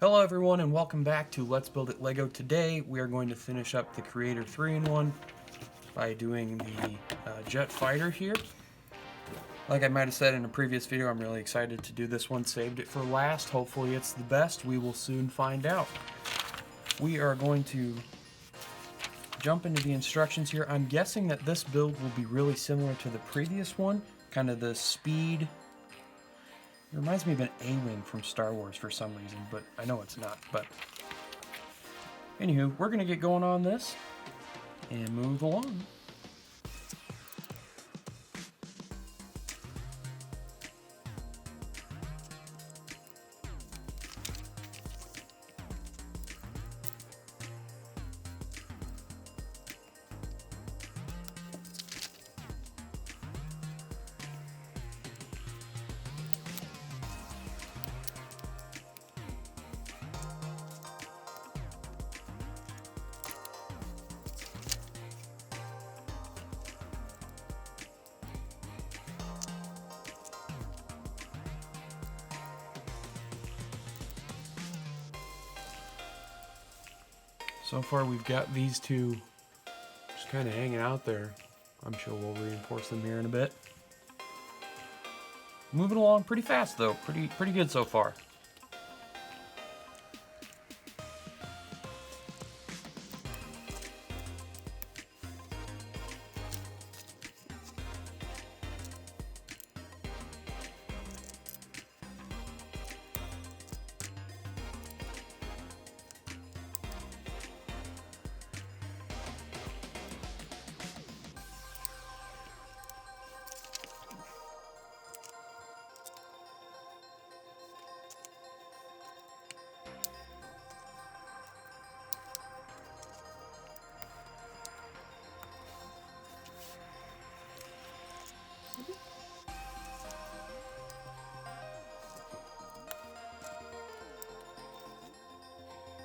Hello everyone and welcome back to Let's Build It Lego. Today we are going to finish up the Creator 3-in-1 by doing the jet fighter here. Like I might have said in a previous video, I'm really excited to do this one. Saved it for last. Hopefully it's the best. We will soon find out. We are going to jump into the instructions here. I'm guessing that this build will be really similar to the previous one. Kind of the speed. It reminds me of an A-Wing from Star Wars for some reason, but I know it's not. But anywho, we're going to get going on this and move along. So far we've got these two just kind of hanging out there. I'm sure we'll reinforce them here in a bit. Moving along pretty fast though, pretty good so far.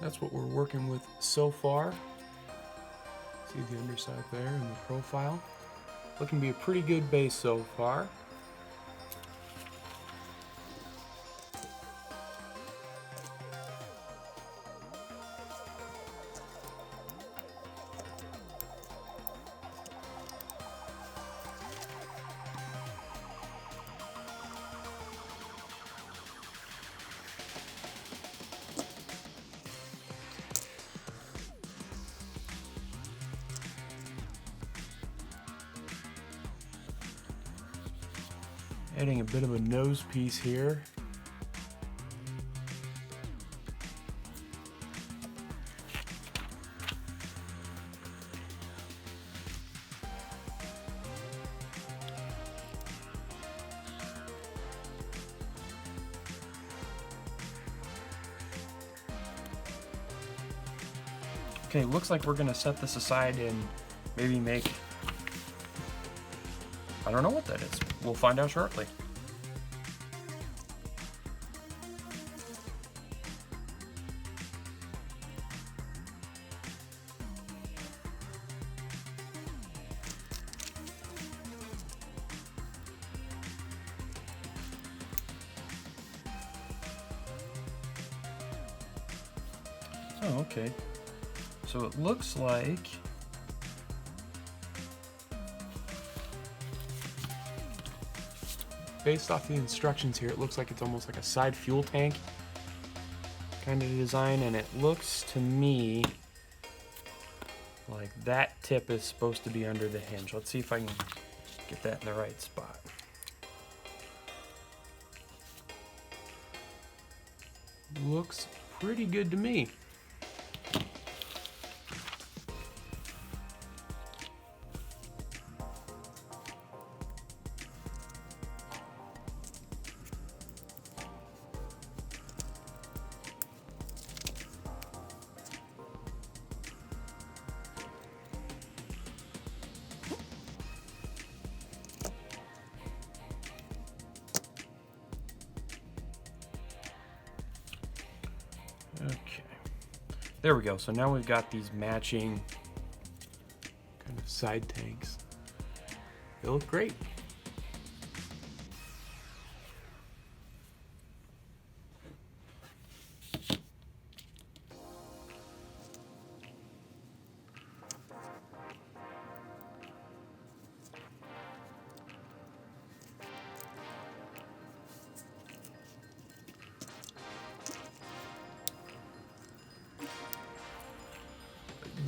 That's what we're working with so far. See the underside there and the profile. Looking to be a pretty good base so far. Adding a bit of a nose piece here. Okay, looks like we're gonna set this aside and maybe make, I don't know what that is. We'll find out shortly. Oh, okay. So it looks like based off the instructions here, it looks like it's almost like a side fuel tank kind of design, and it looks to me like that tip is supposed to be under the hinge. Let's see if I can get that in the right spot. Looks pretty good to me. Okay, there we go. So now we've got these matching kind of side tanks. They look great.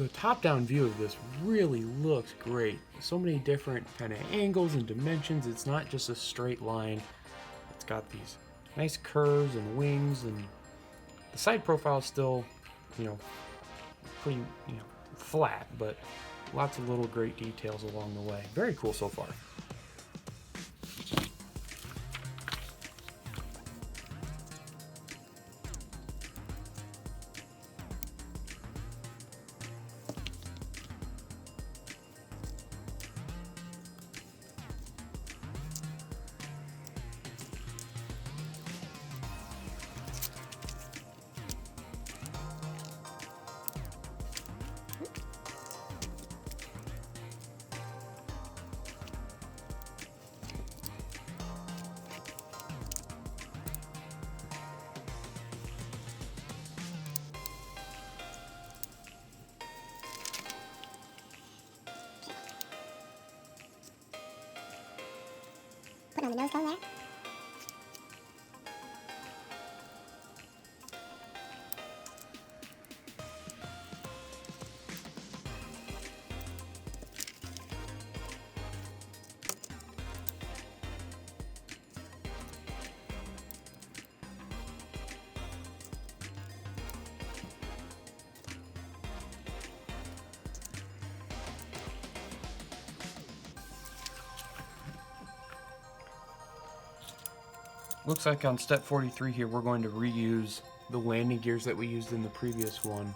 the top-down view of this really looks great. So many different kind of angles and dimensions. It's not just a straight line. It's got these nice curves and wings, and the side profile is still, you know, pretty, you know, flat, but lots of little great details along the way. Very cool so far. Put on the nose cone there. Looks like on step 43 here, we're going to reuse the landing gears that we used in the previous one.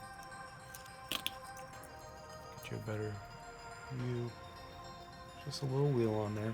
Get you a better view. Just a little wheel on there.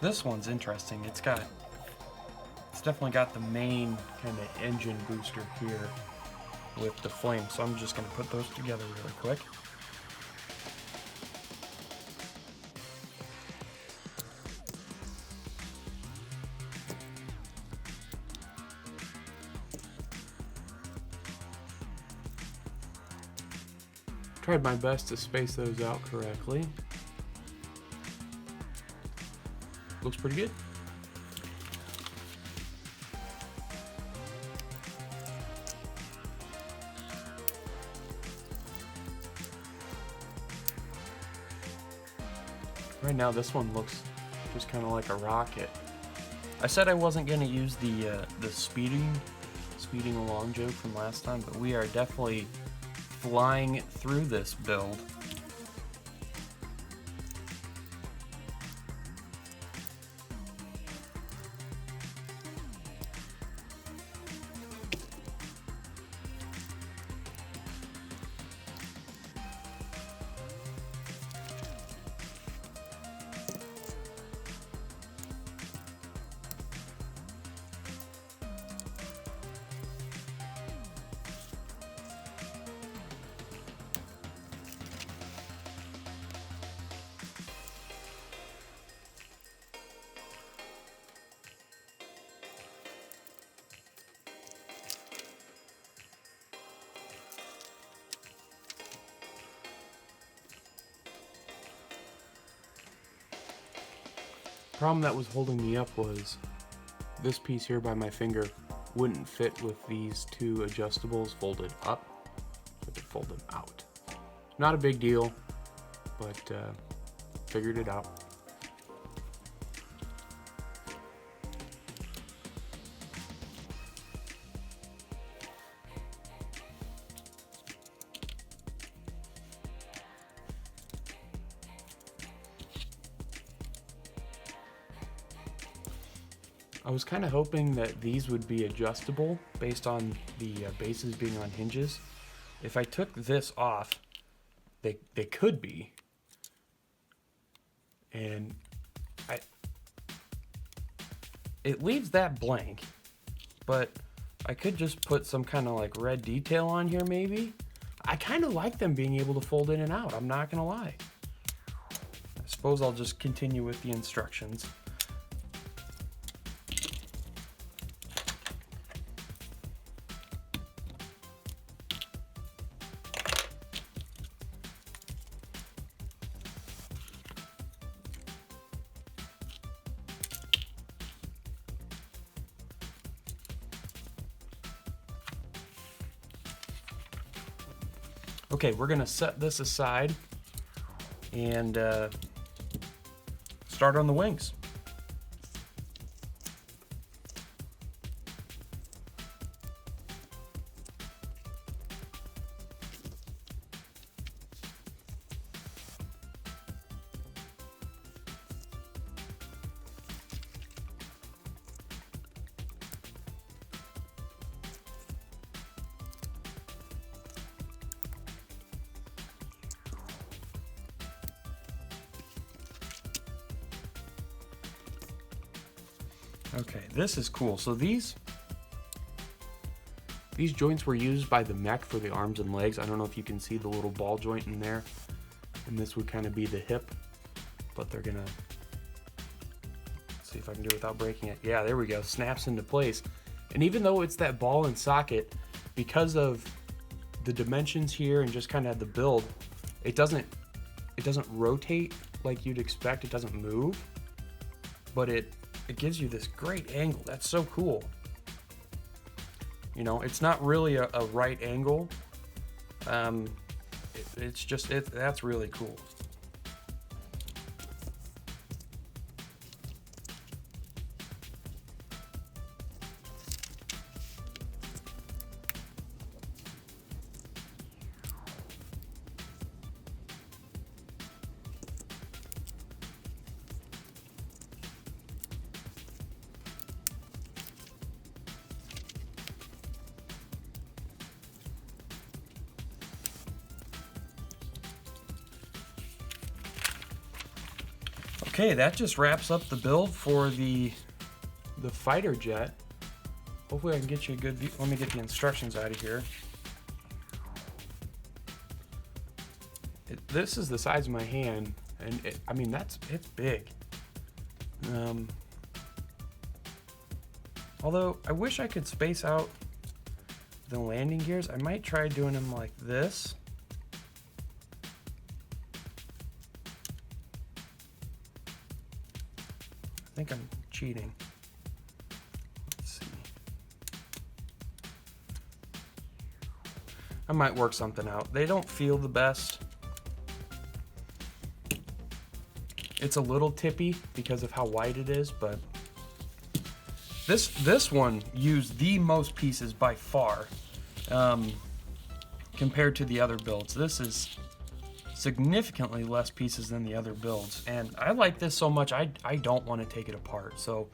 This one's interesting. It's definitely got the main kind of engine booster here with the flame. So I'm just going to put those together really quick. Tried my best to space those out correctly. Looks pretty good. Right now this one looks just kind of like a rocket. I said I wasn't going to use the speeding along joke from last time, but we are definitely flying through this build. Problem that was holding me up was this piece here by my finger wouldn't fit with these two adjustables folded up, so they folded out. Not a big deal, but figured it out. I was kind of hoping that these would be adjustable based on the bases being on hinges. If I took this off, they could be. And it leaves that blank, but I could just put some kind of like red detail on here maybe. I kind of like them being able to fold in and out, I'm not gonna lie. I suppose I'll just continue with the instructions. Okay, we're gonna set this aside and start on the wings. Okay, this is cool. So these joints were used by the mech for the arms and legs. I don't know if you can see the little ball joint in there. And this would kind of be the hip, but they're gonna, see if I can do it without breaking it. Yeah, there we go, snaps into place. And even though it's that ball and socket, because of the dimensions here and just kind of the build, it doesn't rotate like you'd expect. It doesn't move, but it gives you this great angle. That's so cool. You know, it's not really a right angle. That's really cool. Okay, that just wraps up the build for the fighter jet. Hopefully I can get you a good view. Let me get the instructions out of here. This is the size of my hand, and I mean, it's big. Although I wish I could space out the landing gears. I might try doing them like this. I think I'm cheating. Let's see. I might work something out. They don't feel the best. It's a little tippy because of how wide it is, but this one used the most pieces by far compared to the other builds. This is significantly less pieces than the other builds, and I like this so much I don't want to take it apart. So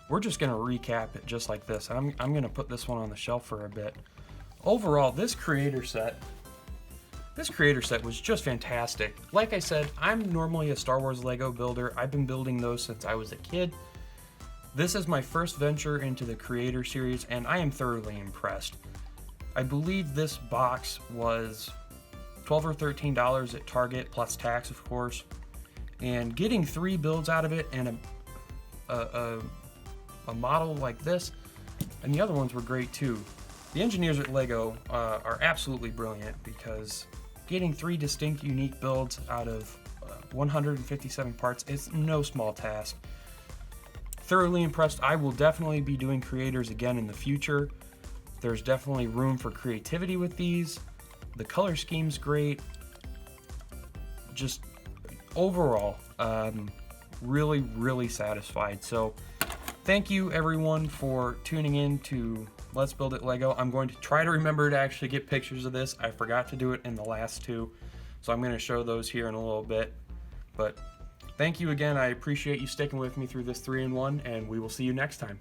we're just going to recap it just like this. I'm going to put this one on the shelf for a bit. Overall, this creator set was just fantastic. Like I said, I'm normally a Star Wars Lego builder. I've been building those since I was a kid. This is my first venture into the creator series, and I am thoroughly impressed. I believe this box was $12 or $13 at Target, plus tax, of course. And getting 3 builds out of it and a model like this, and the other ones were great too. The engineers at Lego are absolutely brilliant, because getting 3 distinct, unique builds out of 157 parts is no small task. Thoroughly impressed. I will definitely be doing creators again in the future. There's definitely room for creativity with these. The color scheme's great. Just overall, really, really satisfied. So thank you everyone for tuning in to Let's Build It Lego. I'm going to try to remember to actually get pictures of this. I forgot to do it in the last 2, so I'm going to show those here in a little bit. But thank you again. I appreciate you sticking with me through this 3-in-1, and we will see you next time.